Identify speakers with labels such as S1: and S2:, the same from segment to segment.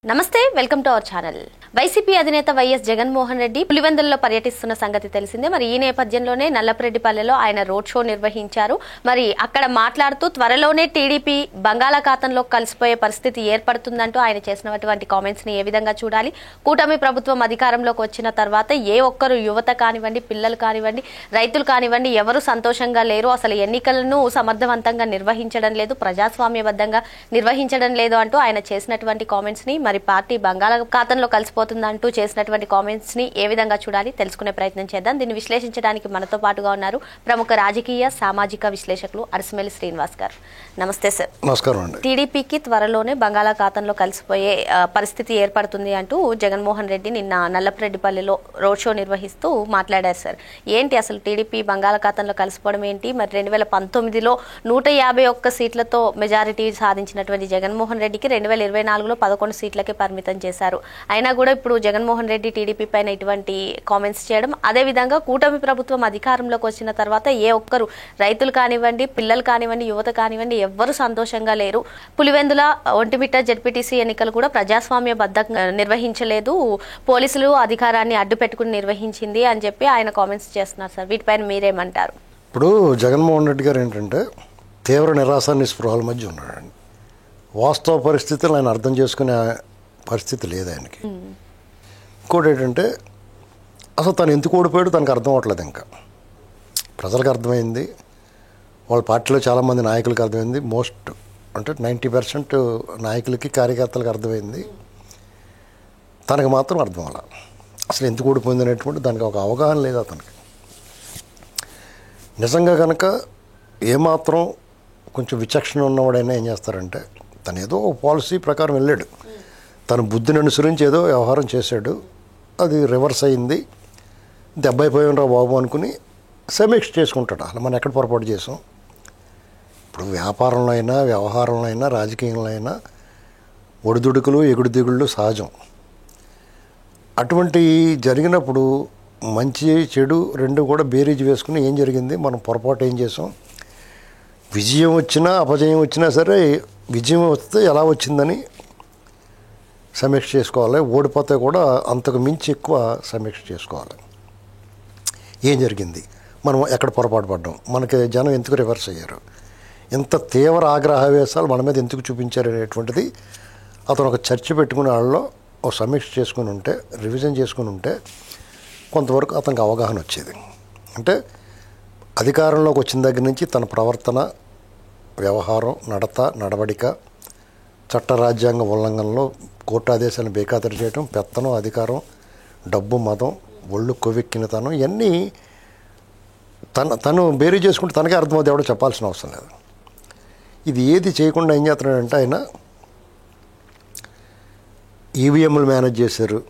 S1: నమస్తే welcome to our channel. YCP అధినేత YS Jaganmohan Reddy పులివెందులలో పర్యటిస్తున్న సంగతి తెలిసిందే. మరి ఈ నేపథ్యంలోనే నల్లపురెడ్డిపల్లెలో ఆయన రోడ్ షో నిర్వహించారు. మరి అక్కడ మాట్లాడుతూ త్వరలోనే టీడీపీ బంగాళాఖాతంలో కలిసిపోయే పరిస్థితి ఏర్పడుతుందంటూ ఆయన చేసినటువంటి కామెంట్స్ ని ఏ విధంగా చూడాలి? కూటమి ప్రభుత్వం అధికారంలోకి వచ్చిన తర్వాత ఏ ఒక్కరు యువత కానివ్వండి, పిల్లలు కానివ్వండి, రైతులు కానివ్వండి ఎవరు సంతోషంగా లేరు. అసలు ఎన్నికలను సమర్థవంతంగా నిర్వహించడం లేదు, ప్రజాస్వామ్యబద్ధంగా నిర్వహించడం లేదు అంటూ ఆయన చేసినటువంటి కామెంట్స్ ని, మరి పార్టీ బంగాళాఖాతంలో కలిసిపోతుందంటూ చేసినటువంటి కామెంట్స్ ని ఏ విధంగా చూడాలి తెలుసుకునే ప్రయత్నం చేద్దాం. దీన్ని విశ్లేషించడానికి మనతో పాటుగా ఉన్నారు ప్రముఖ రాజకీయ సామాజిక విశ్లేషకులు అరసమల్లి శ్రీనివాస్ గారు. నమస్తే సార్.
S2: నమస్కారం అండి.
S1: టీడీపీకి త్వరలోనే బంగాళాఖాతంలో కలిసిపోయే పరిస్థితి ఏర్పడుతుంది అంటూ జగన్మోహన్ రెడ్డి నిన్న నల్లపురెడ్డిపల్లిలో రోడ్ షో నిర్వహిస్తూ మాట్లాడారు సార్. ఏంటి అసలు టీడీపీ బంగాళాఖాతంలో కలిసిపోవడం ఏంటి? మరి 2019లో 151 సీట్లతో మెజారిటీ సాధించినటువంటి జగన్మోహన్ రెడ్డికి 2024లో 11 సీట్లకే పరిమితం చేశారు. అయినా కూడా ఇప్పుడు జగన్మోహన్ రెడ్డి టీడీపీ పైన ఇటువంటి కామెంట్స్ చేయడం, అదే విధంగా కూటమి ప్రభుత్వం అధికారంలోకి వచ్చిన తర్వాత ఏ ఒక్కరు రైతులు కానివ్వండి, పిల్లలు కానివ్వండి, యువత కానివ్వండి ఎవ్వరూ సంతోషంగా లేరు. పులివెందుల ఒంటిమిట్ట జెడ్పీటీసీ ఎన్నికలు కూడా ప్రజాస్వామ్యబద్ధంగా నిర్వహించలేదు, పోలీసులు అధికారాన్ని అడ్డు పెట్టుకుని నిర్వహించింది అని చెప్పి ఆయన కామెంట్స్ చేస్తున్నారు సార్. వీటిపైన మీరేమంటారు?
S2: ఇప్పుడు జగన్మోహన్ రెడ్డి గారు ఏంటంటే తీవ్ర నిరాశ నిస్పృహల మధ్య ఉన్నాడండి. వాస్తవ పరిస్థితులు ఆయన అర్థం చేసుకునే పరిస్థితి లేదు ఆయనకి. ఇంకోటి ఏంటంటే అసలు తను ఎందుకు ఓడిపోయాడు తనకు అర్థం అవ్వట్లేదు. ఇంకా ప్రజలకు అర్థమైంది, వాళ్ళ పార్టీలో చాలామంది నాయకులకు అర్థమైంది, మోస్ట్ అంటే 90% నాయకులకి కార్యకర్తలకు అర్థమైంది. తనకు మాత్రం అర్థం అవ్వాలి అసలు ఎందుకు ఓడిపోయింది అనేటువంటి దానికి ఒక అవగాహన లేదు అతనికి. నిజంగా కనుక ఏమాత్రం కొంచెం విచక్షణ ఉన్నవాడైనా ఏం చేస్తారంటే తను ఏదో పాలసీ ప్రకారం వెళ్ళాడు, తన బుద్ధిని అనుసరించి ఏదో వ్యవహారం చేశాడు, అది రివర్స్ అయింది, దెబ్బైపోయినరా బాబు అనుకుని సమీక్ష చేసుకుంటాడు. అలా మనం ఎక్కడ పొరపాటు చేసాం? ఇప్పుడు వ్యాపారంలో అయినా, వ్యవహారంలో అయినా, రాజకీయంలో అయినా ఒడిదుడుకులు ఎగుడు దిగుళ్ళు సహజం. అటువంటి జరిగినప్పుడు మంచి చెడు రెండు కూడా బేరీజ్ వేసుకుని ఏం జరిగింది, మనం పొరపాటు ఏం చేసాం, విజయం వచ్చినా అపజయం వచ్చినా సరే విజయం వస్తే ఎలా వచ్చిందని సమీక్ష చేసుకోవాలి, ఓడిపోతే కూడా అంతకు మించి ఎక్కువ సమీక్ష చేసుకోవాలి. ఏం జరిగింది, మనం ఎక్కడ పొరపాటు పడ్డాం, మనకి జనం ఎందుకు రివర్స్ అయ్యారు, ఎంత తీవ్ర ఆగ్రహవేశాలు మన మీద ఎందుకు చూపించారు అనేటువంటిది అతను ఒక చర్చ పెట్టుకునే వాళ్ళలో ఒక సమీక్ష చేసుకుని ఉంటే, రివిజన్ చేసుకుని ఉంటే కొంతవరకు అతనికి అవగాహన వచ్చేది. అంటే అధికారంలోకి వచ్చిన దగ్గర నుంచి తన ప్రవర్తన, వ్యవహారం, నడవడిక, చట్ట రాజ్యాంగ ఉల్లంఘనలో కోర్టు ఆదేశాలను బేఖాతరు చేయడం, పెత్తనం, అధికారం, డబ్బు, మతం, ఒళ్ళు కొవ్వెక్కినతనం ఇవన్నీ తను బేరీ చేసుకుంటే తనకే అర్థమవుతుంది, ఎవడో చెప్పాల్సిన అవసరం లేదు. ఇది ఏది చేయకుండా ఏం చేస్తున్నాడంటే ఆయన ఈవీఎంలు మేనేజ్ చేశారు,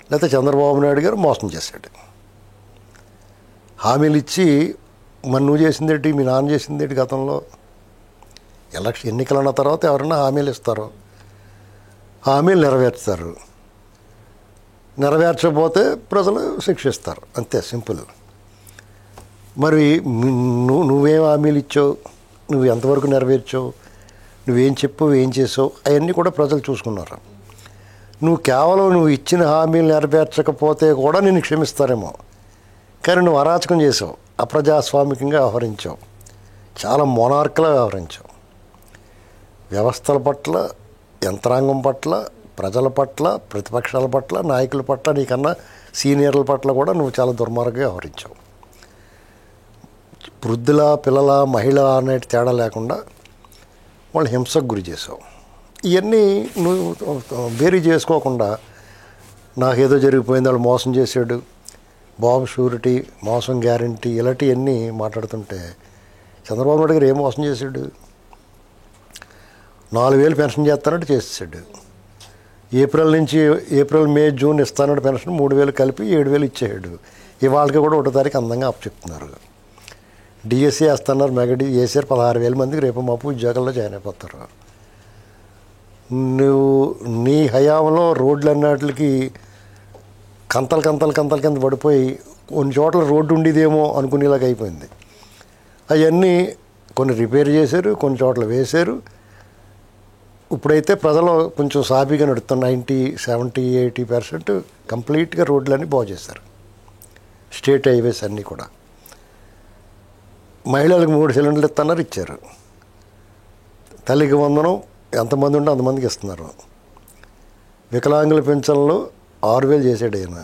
S2: లేకపోతే చంద్రబాబు నాయుడు గారు మోసం చేశాడు. హామీలు ఇచ్చి మరి నువ్వు చేసిందేంటి, మీ నాన్న చేసిందేంటి, గతంలో ఎన్నికలు అన్న తర్వాత ఎవరైనా హామీలు ఇస్తారు, హామీలు నెరవేర్చుతారు, నెరవేర్చకపోతే ప్రజలు శిక్షిస్తారు, అంతే సింపుల్. మరి నువ్వేం హామీలు ఇచ్చావు, నువ్వు ఎంతవరకు నెరవేర్చావు, నువ్వేం చెప్పావు, ఏం చేసావు, అవన్నీ కూడా ప్రజలు చూసుకున్నారు. నువ్వు కేవలం నువ్వు ఇచ్చిన హామీలు నెరవేర్చకపోతే కూడా నిన్ను క్షమిస్తారేమో, కానీ నువ్వు అరాచకం చేసావు, అప్రజాస్వామికంగా వ్యవహరించావు, చాలా మొనార్క్లా వ్యవహరించావు. వ్యవస్థల పట్ల, యంత్రాంగం పట్ల, ప్రజల పట్ల, ప్రతిపక్షాల పట్ల, నాయకుల పట్ల, నీకన్నా సీనియర్ల పట్ల కూడా నువ్వు చాలా దుర్మార్గంగా వ్యవహరించావు. వృద్ధుల, పిల్లల, మహిళ అనే తేడా లేకుండా వాళ్ళు హింసకు గురి చేసావు. ఇవన్నీ నువ్వు బేరీ చేసుకోకుండా నాకేదో జరిగిపోయింది, వాళ్ళు మోసం చేశాడు, బాబు షూరిటీ, మోసం గ్యారంటీ, ఇలాంటివన్నీ మాట్లాడుతుంటే చంద్రబాబు నాయుడు గారు ఏం మోసం చేశాడు? 4,000 పెన్షన్ చేస్తానంటే చేసేసాడు. ఏప్రిల్ మే జూన్ ఇస్తానంటే పెన్షన్ 3,000 కలిపి 7,000 ఇచ్చేసాడు. ఇవాళకి కూడా 1వ తారీఖు అందంగా అప్పచెప్తున్నారు. డిఎస్సీ వేస్తున్నారు, మెగడి వేసారు, 16,000 మందికి రేపు మాపు ఉద్యోగాల్లో జాయిన్ అయిపోతారు. నువ్వు నీ హయాంలో రోడ్లన్నిటికి కంతల కింద పడిపోయి కొన్ని చోట్ల రోడ్డు ఉండేదేమో అనుకునేలాగా అయిపోయింది. అవన్నీ కొన్ని రిపేర్ చేశారు, కొన్ని చోట్ల వేశారు, ఇప్పుడైతే ప్రజలు కొంచెం సాఫీగా నడుస్తున్నారు. 70-80% కంప్లీట్గా రోడ్లన్నీ బాగు చేశారు. స్టేట్ హైవేస్ అన్నీ కూడా. మహిళలకు 3 సిలిండర్లు ఇస్తున్నారు, ఇచ్చారు. తల్లికి వందనం ఎంతమంది ఉంటే అంతమందికి ఇస్తున్నారు. వికలాంగుల పెన్షన్లు 6,000 చేసాడు ఆయన.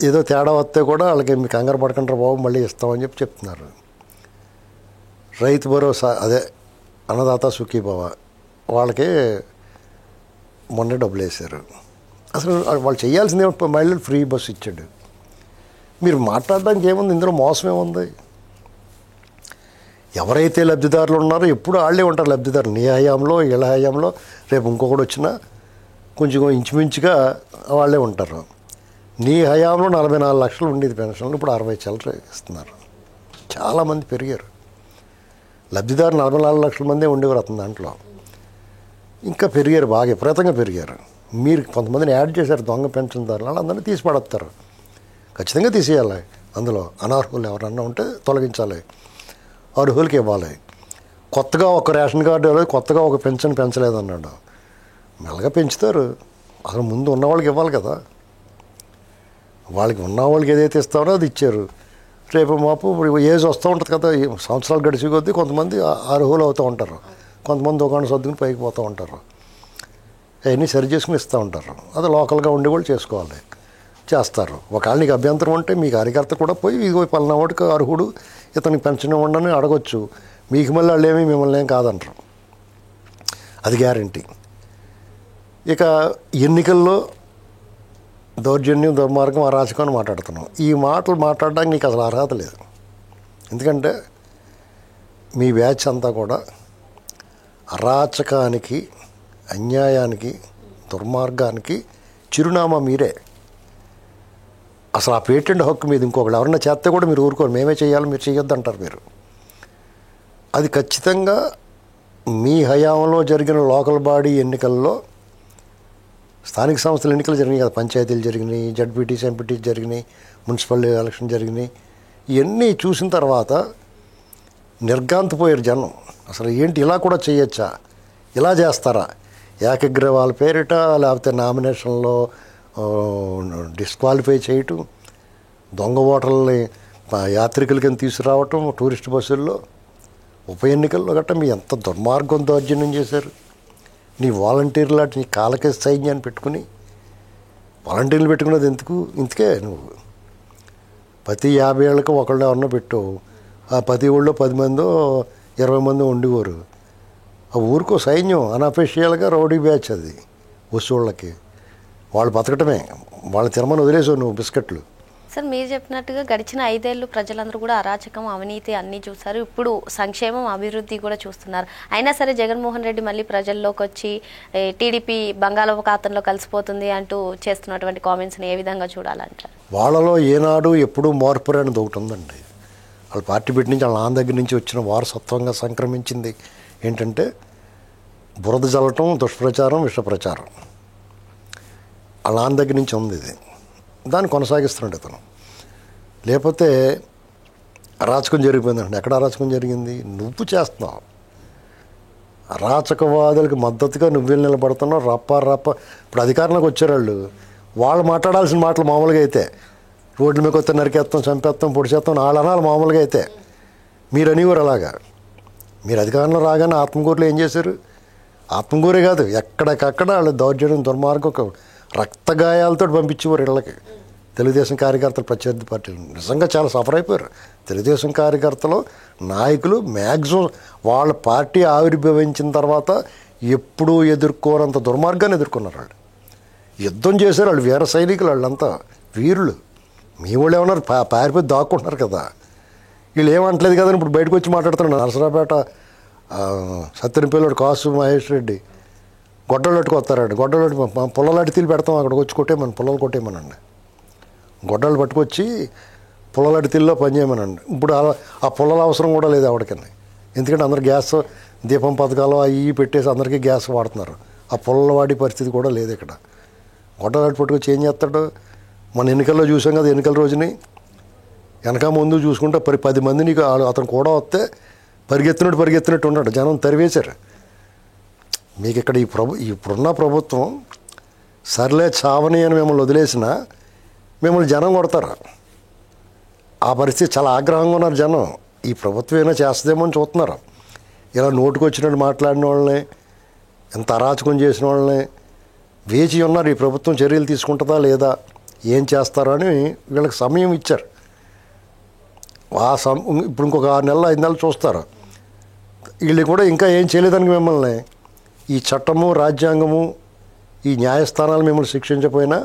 S2: ఏదో తేడా వస్తే కూడా వాళ్ళకి మీకు కంగారు పడకుండా బాబు మళ్ళీ ఇస్తామని చెప్తున్నారు. రైతు భరోసా అదే అన్నదాత సుఖీభవ వాళ్ళకి మొన్నే డబ్బులు వేశారు. అసలు వాళ్ళు చేయాల్సిందే. మహిళలు ఫ్రీ బస్సు ఇచ్చాడు. మీరు మాట్లాడడానికి ఏముంది, ఇందులో మోసం ఏముంది? ఎవరైతే లబ్ధిదారులు ఉన్నారో ఎప్పుడు వాళ్ళే ఉంటారు లబ్ధిదారులు. నీ హయాంలో వీళ్ళ హయాంలో రేపు ఇంకొకటి వచ్చినా కొంచెం ఇంచుమించుగా వాళ్ళే ఉంటారు. నీ హయాంలో 44 లక్షలు ఉండేది పెన్షన్లు, ఇప్పుడు 60 చిల్లర ఇస్తున్నారు. చాలామంది పెరిగారు లబ్ధిదారులు. 44 లక్షల మందే ఉండేవారు అతని దాంట్లో. ఇంకా పెరిగారు, బాగా విపరీతంగా పెరిగారు. మీరు కొంతమందిని యాడ్ చేశారు దొంగ పెన్షన్దారులు, వాళ్ళందరినీ తీసి పడేస్తారు. ఖచ్చితంగా తీసేయాలి. అందులో అనర్హులు ఎవరన్నా ఉంటే తొలగించాలి, అర్హులకి ఇవ్వాలి. కొత్తగా ఒక రేషన్ కార్డు ఇవ్వలేదు, కొత్తగా ఒక పెన్షన్ పెంచలేదన్నాడు. మెల్లగా పెంచుతారు. అసలు ముందు ఉన్నవాళ్ళకి ఇవ్వాలి కదా. వాళ్ళకి ఉన్న వాళ్ళకి ఏదైతే ఇస్తారో అది ఇచ్చారు. రేపు మాపు ఏజ్ వస్తూ ఉంటుంది కదా, సంవత్సరాలు గడిచి కొద్దీ కొంతమంది అర్హులు అవుతూ ఉంటారు, కొంతమంది దుకాణం సర్దుకుని పైకి పోతూ ఉంటారు. అవన్నీ సరి చేసుకుని ఇస్తూ ఉంటారు. అది లోకల్గా ఉండి కూడా చేసుకోవాలి, చేస్తారు. ఒకవేళ నీకు అభ్యంతరం ఉంటే మీ కార్యకర్త కూడా పోయి ఇదిగో పలానా వాడికి అర్హుడు, ఇతనికి పెన్షన్ ఇవ్వండి అని అడగొచ్చు. మీకు మళ్ళీ వాళ్ళు ఏమీ మిమ్మల్ని ఏం కాదంటారు, అది గ్యారంటీ. ఇక ఎన్నికల్లో దౌర్జన్యం, దుర్మార్గం, అరాచకం అని మాట్లాడుతున్నాం. ఈ మాటలు మాట్లాడడానికి నీకు అసలు అర్హత లేదు. ఎందుకంటే మీ బ్యాచ్ అంతా కూడా అరాచకానికి, అన్యాయానికి, దుర్మార్గానికి చిరునామా మీరే. అసలు ఆ పేటెంట్ హక్కు మీద ఇంకొకళ్ళు ఎవరన్నా చేస్తే కూడా మీరు ఊరుకోరు. మేమే చేయాలి, మీరు చేయొద్దు అంటారు మీరు. అది ఖచ్చితంగా మీ హయాంలో జరిగిన లోకల్ బాడీ ఎన్నికల్లో, స్థానిక సంస్థల ఎన్నికలు జరిగినాయి కదా, పంచాయతీలు జరిగినాయి, జడ్పీటీసీ, ఎంపీటీసీ జరిగినాయి, మున్సిపల్ ఎలక్షన్ జరిగినాయి. ఇవన్నీ చూసిన తర్వాత నిర్గాంతపోయారు జనం. అసలు ఏంటి, ఇలా కూడా చేయొచ్చా, ఇలా చేస్తారా? ఏకగ్రీవాల పేరిట, లేకపోతే నామినేషన్లో డిస్క్వాలిఫై చేయటం, దొంగ ఓటర్లని యాత్రికులకి తీసుకురావటం టూరిస్ట్ బస్సుల్లో, ఉప ఎన్నికల్లో గట్రా మీ ఎంత దుర్మార్గం, దౌర్జన్యం చేశారు. నీ వాలంటీర్లు లాంటి నీ కాలకే సైన్యాన్ని పెట్టుకుని, వాలంటీర్లు పెట్టుకున్నది ఎందుకు? ఇందుకే నువ్వు ప్రతి 50 ఏళ్ళకి ఒకళ్ళు ఎవరినో పెట్టు. ఆ ప్రతి ఊళ్ళో 10 మందో 20 మందో ఉండేవారు. ఆ ఊరికో సైన్యం, అనఫిషియల్గా రౌడీ బ్యాచ్ అది. వసూళ్ళకి వాళ్ళు బతకటమే, వాళ్ళు తినమని వదిలేసావు నువ్వు బిస్కెట్లు.
S1: సార్, మీరు చెప్పినట్టుగా గడిచిన 5 ఏళ్ళు ప్రజలందరూ కూడా అరాచకం, అవినీతి అన్నీ చూస్తారు. ఇప్పుడు సంక్షేమం, అభివృద్ధి కూడా చూస్తున్నారు. అయినా సరే జగన్మోహన్ రెడ్డి మళ్ళీ ప్రజల్లోకి వచ్చి టీడీపీ బంగాళాఖాతంలో కలిసిపోతుంది అంటూ చేస్తున్నటువంటి కామెంట్స్ని ఏ విధంగా చూడాలంటారు?
S2: వాళ్ళలో ఏనాడు ఎప్పుడూ మార్పు అనేది ఒకటి ఉందండి. వాళ్ళ పార్టీ పెట్టి నుంచి, వాళ్ళ నాన్న దగ్గర నుంచి వచ్చిన వారసత్వంగా సంక్రమించింది ఏంటంటే బురద జల్లటం, దుష్ప్రచారం, విషప్రచారం. వాళ్ళ నాన్న దగ్గర నుంచి ఉంది ఇది. దాన్ని కొనసాగిస్తున్నాడు ఇతను. లేకపోతే అరాచకం జరిగిపోయిందంటే ఎక్కడ అరాచకం జరిగింది? నువ్వు చేస్తున్నావు. అరాచకవాదులకు మద్దతుగా నువ్వు నిలబడుతున్నావు. రప్ప ఇప్పుడు అధికారంలోకి వచ్చారు వాళ్ళు మాట్లాడాల్సిన మాటలు మామూలుగా అయితే రోడ్ల మీద కొత్త నరికేస్తాం, చంపేస్తాం, పొడిచేస్తాం వాళ్ళు అనాలి మామూలుగా అయితే. మీరు అనేవారు అలాగా. మీరు అధికారంలో రాగానే ఆత్మకూరులో ఏం చేశారు? ఆత్మకూరే కాదు, ఎక్కడికక్కడ వాళ్ళు దౌర్జన్యం, దుర్మార్గం, రక్త గాయాలతో పంపించేవారు ఇళ్ళకి. తెలుగుదేశం కార్యకర్తలు, ప్రత్యర్థి పార్టీలు నిజంగా చాలా సఫర్ అయిపోయారు. తెలుగుదేశం కార్యకర్తలు, నాయకులు మ్యాక్సిమం వాళ్ళ పార్టీ ఆవిర్భవించిన తర్వాత ఎప్పుడూ ఎదుర్కోనంత దుర్మార్గాన్ని ఎదుర్కొన్నారు. వాళ్ళు యుద్ధం చేశారు. వాళ్ళు వీర సైనికులు, వాళ్ళంతా వీరులు. మీ వాళ్ళు ఏమన్నారు, పారిపోయి దాక్కుంటున్నారు కదా. వీళ్ళు ఏమంటలేదు కదా. ఇప్పుడు బయటకు వచ్చి మాట్లాడుతున్నాడు. నరసరాపేట సత్యనపల్లి కాసు మహేష్ రెడ్డి గొడ్డలట్టుకు వస్తారండి. గొడ్డలట్టు పుల్లలాంటి తీలు పెడతాం, అక్కడికి వచ్చి కొట్టేమని, పుల్లలు కొట్టేయమనండి. గొడ్డలు పట్టుకొచ్చి పుల్లలాంటి తీల్లో పనిచేయమనండి. ఇప్పుడు ఆ పుల్లల అవసరం కూడా లేదు ఎవరికైనా. ఎందుకంటే అందరు గ్యాస్ దీపం పథకాలు అవి పెట్టేసి అందరికీ గ్యాస్ వాడుతున్నారు. ఆ పుల్లల వాడి పరిస్థితి కూడా లేదు ఇక్కడ. గొడ్డలాంటి పట్టుకొచ్చి ఏం చేస్తాడు? మన ఎన్నికల్లో చూసాం కదా, ఎన్నికల రోజుని వెనక ముందు చూసుకుంటే 10 మంది నీకు అతను కూడా వస్తే పరిగెత్తినట్టు ఉన్నాడు. జనం తరివేశారు. మీకు ఇక్కడ ఇప్పుడున్న ప్రభుత్వం సర్లే చావని అని మిమ్మల్ని వదిలేసినా మిమ్మల్ని జనం కొడతారు. ఆ పరిస్థితి చాలా ఆగ్రహంగా ఉన్నారు జనం. ఈ ప్రభుత్వం ఏమైనా చేస్తుందేమో అని చూస్తున్నారు. ఇలా నోటుకు వచ్చినట్టు మాట్లాడిన వాళ్ళని, ఎంత అరాచకం చేసిన వాళ్ళని వేచి ఉన్నారు. ఈ ప్రభుత్వం చర్యలు తీసుకుంటుందా లేదా, ఏం చేస్తారో అని వీళ్ళకి సమయం ఇచ్చారు. ఇప్పుడు ఇంకొక 6 నెలలు 5 నెలలు చూస్తారు. వీళ్ళు కూడా ఇంకా ఏం చేయలేదని మిమ్మల్ని ఈ చట్టము, రాజ్యాంగము, ఈ న్యాయస్థానాలు మిమ్మల్ని శిక్షించకపోయినా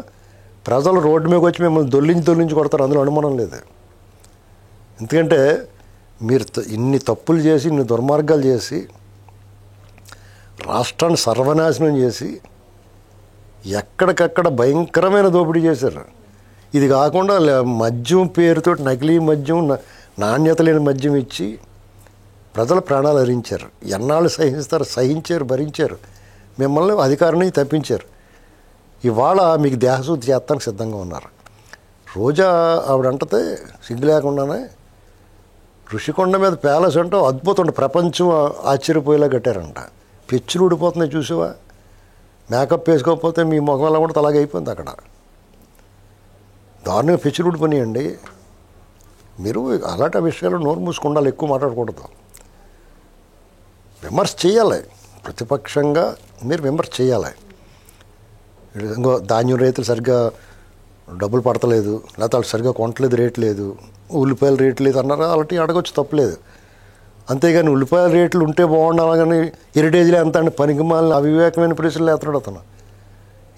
S2: ప్రజలు రోడ్డు మీదకి వచ్చి మిమ్మల్ని దొల్లించి కొడతారు. అందులో అనుమానం లేదు. ఎందుకంటే మీరు ఇన్ని తప్పులు చేసి, ఇన్ని దుర్మార్గాలు చేసి, రాష్ట్రాన్ని సర్వనాశనం చేసి, ఎక్కడికక్కడ భయంకరమైన దోపిడీ చేశారు. ఇది కాకుండా మద్యం పేరుతో నకిలీ మద్యం, నాణ్యత లేని మద్యం ఇచ్చి ప్రజల ప్రాణాలు హరించారు. ఎన్నాళ్ళు సహిస్తారు? సహించారు, భరించారు. మిమ్మల్ని అధికారం నుంచి తప్పించారు. ఇవాళ మీకు దేహశుద్ధి చేస్తానికి సిద్ధంగా ఉన్నారు. రోజా ఆవిడంటే సిగ్గు లేకుండానే ఋషికొండ మీద ప్యాలెస్ అంటే అద్భుతం, ప్రపంచం ఆశ్చర్యపోయేలా కట్టారంట. పెచ్చులు ఊడిపోతున్నాయి చూసావా? మేకప్ వేసుకోకపోతే మీ ముఖం ఎలా కూడా అలాగే అయిపోయింది. అక్కడ దారుణంగా పెచ్చులు ఊడిపోయినాయండి. మీరు అలాంటి విషయాలు నోరు మూసుకుండాలి, ఎక్కువ మాట్లాడకూడదు. విమర్శ చేయాలి. ప్రతిపక్షంగా మీరు విమర్శ చేయాలి. ఇంకో ధాన్యం రైతులు సరిగ్గా డబ్బులు పడతలేదు, లేకపోతే వాళ్ళు సరిగ్గా కొనట్లేదు, రేటు లేదు, ఉల్లిపాయల రేటు లేదు అన్నారు. అలాంటి అడగొచ్చు, తప్పలేదు. అంతేగాని ఉల్లిపాయల రేట్లు ఉంటే బాగుండాలి కానీ హెరిటేజ్లో ఎంత అంటే పనికిమాలిన అవివేకమైన ప్రశ్నలు వేస్తున్నాడు అతను.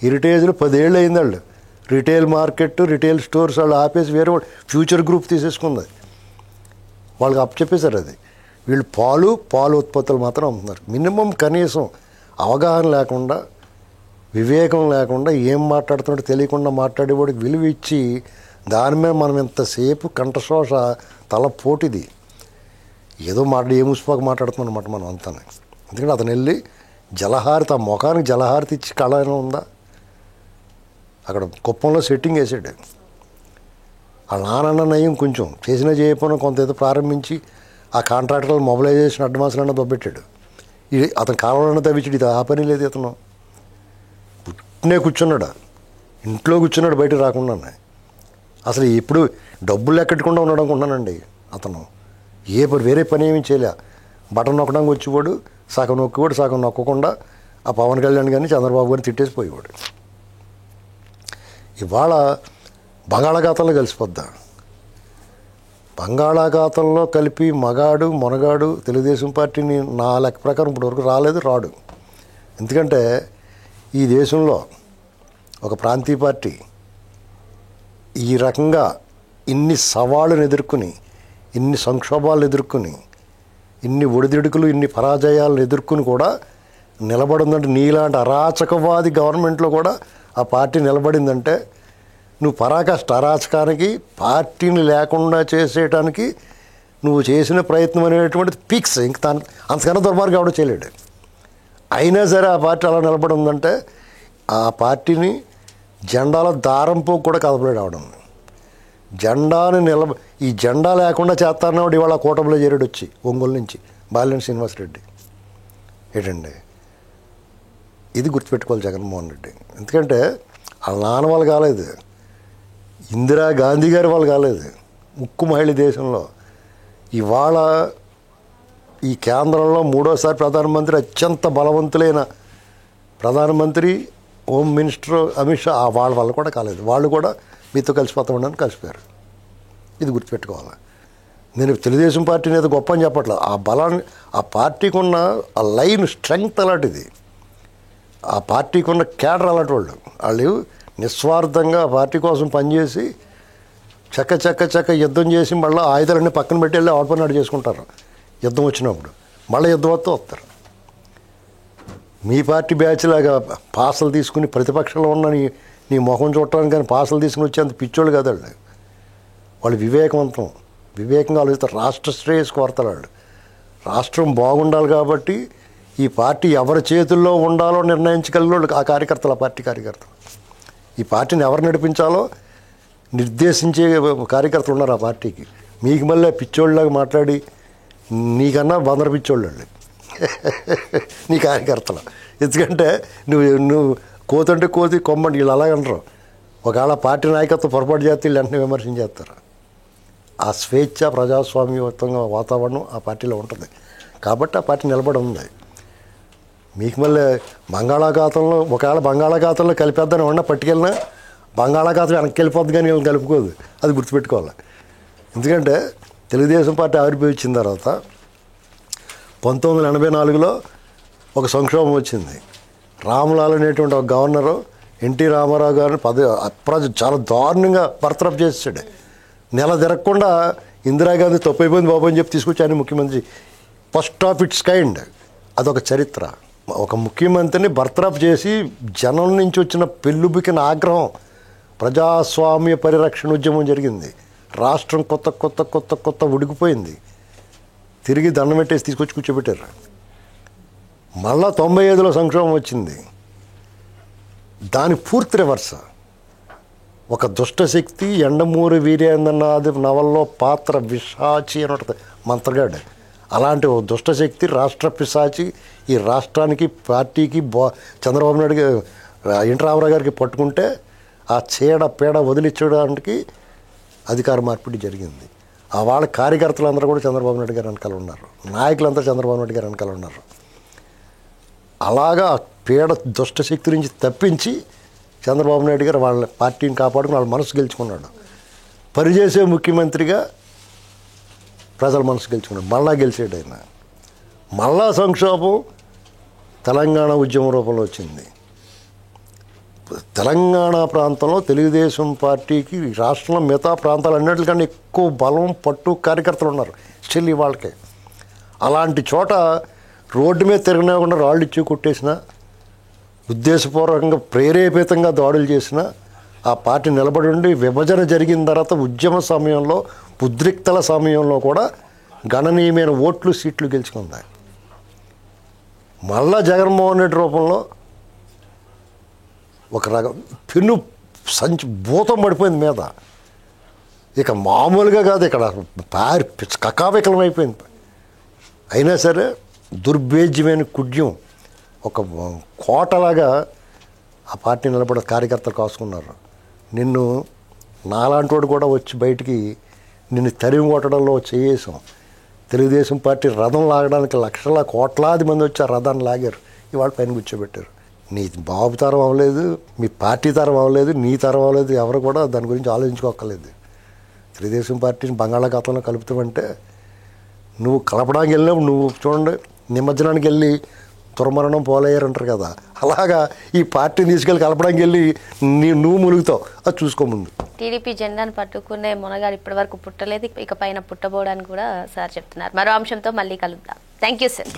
S2: హెరిటేజ్లో 10 ఏళ్ళు అయింది. వాళ్ళు రిటైల్ మార్కెట్, రిటైల్ స్టోర్స్ వాళ్ళు ఆపేసి వేరే ఫ్యూచర్ గ్రూప్ తీసేసుకుంది. వాళ్ళకి అప్పచెప్పేశారు అది. వీళ్ళు పాలు ఉత్పత్తులు మాత్రం అమ్ముతున్నారు. మినిమం కనీసం అవగాహన లేకుండా, వివేకం లేకుండా, ఏం మాట్లాడుతున్నట్టు తెలియకుండా మాట్లాడేవాడికి విలువ ఇచ్చి దాని మీద మనం ఎంతసేపు కంఠశోష, తల పోటిది ఏదో ఏ ముసుపాకు మాట్లాడుతున్నాం అన్నమాట మనం అంతా. ఎందుకంటే అతను వెళ్ళి జలహారతి, ఆ ముఖానికి జలహారతి ఇచ్చి కళ ఉందా? అక్కడ కుప్పంలో సెట్టింగ్ వేసాడు. ఆ నాన్న నయం కొంచెం చేసినా చేయకపోయినా కొంత ఏదో ప్రారంభించి ఆ కాంట్రాక్టర్లు మొబిలైజేషన్ అడ్వాన్స్లన్నా దొబ్బెట్టాడు. ఇది అతను కాలంలో తవ్వించాడు. ఇది ఆ పని లేదు. ఇతను పుట్టినే కూర్చున్నాడు, ఇంట్లో కూర్చున్నాడు, బయటకు రాకుండానే. అసలు ఎప్పుడు డబ్బులు లెక్కట్టుకుండా ఉన్నాడు అనుకుంటున్నానండి అతను. వేరే పని ఏమీ చేయలే. బటన్ నొక్కడానికి వచ్చేవాడు, సగం నొక్కేవాడు, సగం నొక్కకుండా ఆ పవన్ కళ్యాణ్ కానీ చంద్రబాబు గారిని తిట్టేసిపోయేవాడు. ఇవాళ బంగాళాఖాతంలో కలిసిపోద్దా? బంగాళాఖాతంలో కలిపి మగాడు మొనగాడు తెలుగుదేశం పార్టీని నా లెక్క ప్రకారం ఇప్పటివరకు రాడు. ఎందుకంటే ఈ దేశంలో ఒక ప్రాంతీయ పార్టీ ఈ రకంగా ఇన్ని సవాళ్ళను ఎదుర్కొని, ఇన్ని సంక్షోభాలను ఎదుర్కొని, ఇన్ని ఒడిదుడుకులు, ఇన్ని పరాజయాలను ఎదుర్కొని కూడా నిలబడిందంటే, నీలాంటి అరాచకవాది గవర్నమెంట్లో కూడా ఆ పార్టీ నిలబడిందంటే నువ్వు పరాకాష్ట. అరాచకానికి, పార్టీని లేకుండా చేసేయటానికి నువ్వు చేసిన ప్రయత్నం అనేటువంటిది పిక్స్. ఇంక అంతకన్నా దుర్మార్గం ఎవడో చేయలేడు. అయినా సరే ఆ పార్టీ అలా నిలబడి ఉందంటే ఆ పార్టీని జెండాల దారంపో కూడా కదపలేడు అవడం. జెండాని ఈ జెండా లేకుండా చేస్తానన్నాడు. ఇవాళ కూటమిలో చేరాడు వచ్చి ఒంగోలు నుంచి బాలినేని శ్రీనివాసరెడ్డి. ఏంటండి ఇది గుర్తుపెట్టుకోవాలి జగన్మోహన్ రెడ్డి. ఎందుకంటే వాళ్ళ నాన్న వాళ్ళు కాలేదు, ఇందిరా గాంధీ గారి వాళ్ళు కాలేదు, ఉక్కు మహిళ దేశంలో. ఇవాళ ఈ కేంద్రంలో 3వసారి ప్రధానమంత్రి, అత్యంత బలవంతులైన ప్రధానమంత్రి, హోమ్ మినిస్టర్ అమిత్ షా వాళ్ళ వాళ్ళు కూడా కాలేదు. వాళ్ళు కూడా మీతో కలిసిపోతామని కలిసిపోయారు. ఇది గుర్తుపెట్టుకోవాలి. నేను తెలుగుదేశం పార్టీని ఏదో గొప్ప అని చెప్పట్లేదు. ఆ బలాన్ని, ఆ పార్టీకి ఉన్న ఆ లైన్ స్ట్రెంగ్త్ అలాంటిది. ఆ పార్టీకి ఉన్న క్యాడర్ అలాంటి వాళ్ళు నిస్వార్థంగా ఆ పార్టీ కోసం పనిచేసి చక్క యుద్ధం చేసి మళ్ళీ ఆయుధాలన్నీ పక్కన పెట్టి వెళ్ళి ఆల్పనాడు చేసుకుంటారు. యుద్ధం వచ్చినప్పుడు మళ్ళీ యుద్ధం వస్తూ వస్తారు. మీ పార్టీ బ్యాచ్ లాగా పాసలు తీసుకుని ప్రతిపక్షంలో ఉన్న నీ ముఖం చూడటానికి కానీ పాసలు తీసుకుని వచ్చేంత పిచ్చోళ్ళు కాదు వాళ్ళు. వాళ్ళు వివేకంగా ఆలోచిస్తారు. రాష్ట్ర శ్రేయస్సు కోరతారు వాళ్ళు. రాష్ట్రం బాగుండాలి కాబట్టి ఈ పార్టీ ఎవరి చేతుల్లో ఉండాలో నిర్ణయించగలిగిన ఆ కార్యకర్తలు, ఆ పార్టీ కార్యకర్తలు. ఈ పార్టీని ఎవరు నడిపించాలో నిర్దేశించే కార్యకర్తలు ఉన్నారు ఆ పార్టీకి. మీకు మళ్ళీ పిచ్చోళ్ళలాగా మాట్లాడి నీకన్నా బందర పిచ్చోళ్ళు నీ కార్యకర్తలు. ఎందుకంటే నువ్వు కోతంటే కోతి కొమ్మండి వీళ్ళు అలాగంటారు. ఒకవేళ పార్టీ నాయకత్వం పొరపాటు చేస్తే వీళ్ళు వెంటనే విమర్శనం చేస్తారు. ఆ స్వేచ్ఛ ప్రజాస్వామ్యయుతంగా వాతావరణం ఆ పార్టీలో ఉంటుంది కాబట్టి ఆ పార్టీ నిలబడి ఉంది. మీకు మళ్ళీ బంగాళాఖాతంలో ఒకవేళ బంగాళాఖాతంలో కలిపేద్దని ఉన్నా పట్టుకెళ్ళినా బంగాళాఖాతం వెనక్కి వెళ్ళిపోద్ది కానీ వీళ్ళని కలుపుకోదు. అది గుర్తుపెట్టుకోవాలి. ఎందుకంటే తెలుగుదేశం పార్టీ ఆవిర్భవించిన తర్వాత 1984లో ఒక సంక్షోభం వచ్చింది. రామ్లాల్ అనేటువంటి ఒక గవర్నరు ఎన్టీ రామారావు గారిని చాలా దారుణంగా బర్తరఫ్ చేసాడు. నెల తిరగకుండా ఇందిరాగాంధీ తప్పైపోయింది బాబు అని చెప్పి తీసుకొచ్చి ఆయన ముఖ్యమంత్రి. First of it's kind. అదొక చరిత్ర. ఒక ముఖ్యమంత్రిని బర్తరఫ్ చేసి జనం నుంచి వచ్చిన పెళ్ళుబికిన ఆగ్రహం, ప్రజాస్వామ్య పరిరక్షణ ఉద్యమం జరిగింది. రాష్ట్రం కొత్త ఉడికిపోయింది. తిరిగి దండం పెట్టేసి తీసుకొచ్చి కూర్చోబెట్టారు. మళ్ళా 95లో సంక్షోభం వచ్చింది. దాని పూర్తి రివర్స్. ఒక దుష్టశక్తి ఎండమూరి వీరేంద్రనాథ్ నవల్లో పాత్ర పిశాచి అని ఉంటుంది మంత్రగాడు. అలాంటి ఒక దుష్టశక్తి రాష్ట్ర పిశాచి ఈ రాష్ట్రానికి పార్టీకి చంద్రబాబు నాయుడు ఎన్టీ రామారావు గారికి పట్టుకుంటే ఆ పేడ వదిలించడానికి అధికార మార్పిడి జరిగింది. ఆ వాళ్ళ కార్యకర్తలందరూ కూడా చంద్రబాబు నాయుడు గారు వెనకాల ఉన్నారు. నాయకులంతా చంద్రబాబు నాయుడు గారు వెనకాల ఉన్నారు. అలాగా పేడ దుష్టశక్తి నుంచి తప్పించి చంద్రబాబు నాయుడు గారు వాళ్ళ పార్టీని కాపాడుకుని వాళ్ళ మనసు గెలుచుకున్నాడు. పనిచేసే ముఖ్యమంత్రిగా ప్రజల మనసు గెలుచుకున్నాడు. మళ్ళా గెలిచాడు ఆయన. మళ్ళా సంక్షోభం తెలంగాణ ఉద్యమ రూపంలో వచ్చింది. తెలంగాణ ప్రాంతంలో తెలుగుదేశం పార్టీకి రాష్ట్రంలో మిగతా ప్రాంతాలన్నింటికన్నా ఎక్కువ బలం పట్టు కార్యకర్తలు ఉన్నారు స్టిల్ వాళ్ళకే. అలాంటి చోట రోడ్డు మీద తిరగనివ్వకుండా రాళ్ళు ఇచ్చి కొట్టేసిన, ఉద్దేశపూర్వకంగా ప్రేరేపితంగా దాడులు చేసిన ఆ పార్టీ నిలబడి ఉండి విభజన జరిగిన తర్వాత ఉద్యమ సమయంలో ఉద్రిక్తల సమయంలో కూడా గణనీయమైన ఓట్లు సీట్లు గెలుచుకుంది. మళ్ళా జగన్మోహన్ రెడ్డి రూపంలో ఒక రకం పెన్ను సంచి భూతం పడిపోయింది మీద. ఇక మామూలుగా కాదు, ఇక్కడ కకావికలం అయిపోయింది. అయినా సరే దుర్భేద్యమైన కుడ్యం ఒక కోటలాగా ఆ పార్టీ నిలబడే కార్యకర్తలు కాసుకున్నారు. నిన్ను నాలాంటి వాడు కూడా వచ్చి బయటికి నిన్ను తరిమి కొట్టడంలో చేసాం. తెలుగుదేశం పార్టీ రథం లాగడానికి కోట్లాది మంది వచ్చి ఆ రథాన్ని లాగారు. ఇవాళ పైన కూర్చోబెట్టారు. నీ బాబు తరం అవ్వలేదు, మీ పార్టీ తరం అవ్వలేదు, నీ తరం అవ్వలేదు. ఎవరు కూడా దాని గురించి ఆలోచించుకోక్కర్లేదు. తెలుగుదేశం పార్టీని బంగాళాఖాతంలో కలుపుతామంటే నువ్వు కలపడానికి వెళ్ళినప్పుడు నువ్వు చూడండి, నిమజ్జనానికి వెళ్ళి దుర్మరణం పోలేయారు అంటారు కదా, అలాగా ఈ పార్టీని తీసుకెళ్ళి కలపడానికి వెళ్ళి నువ్వు ములుగుతావు. అది చూసుకో ముందు.
S1: టీడీపీ జెండాను పట్టుకునే మునగాడు ఇప్పటి వరకు పుట్టలేదు, ఇక పైన పుట్టబోవడానికి కూడా సార్ చెప్తున్నారు. మరో అంశంతో మళ్ళీ కలుద్దాం. Thank you sir.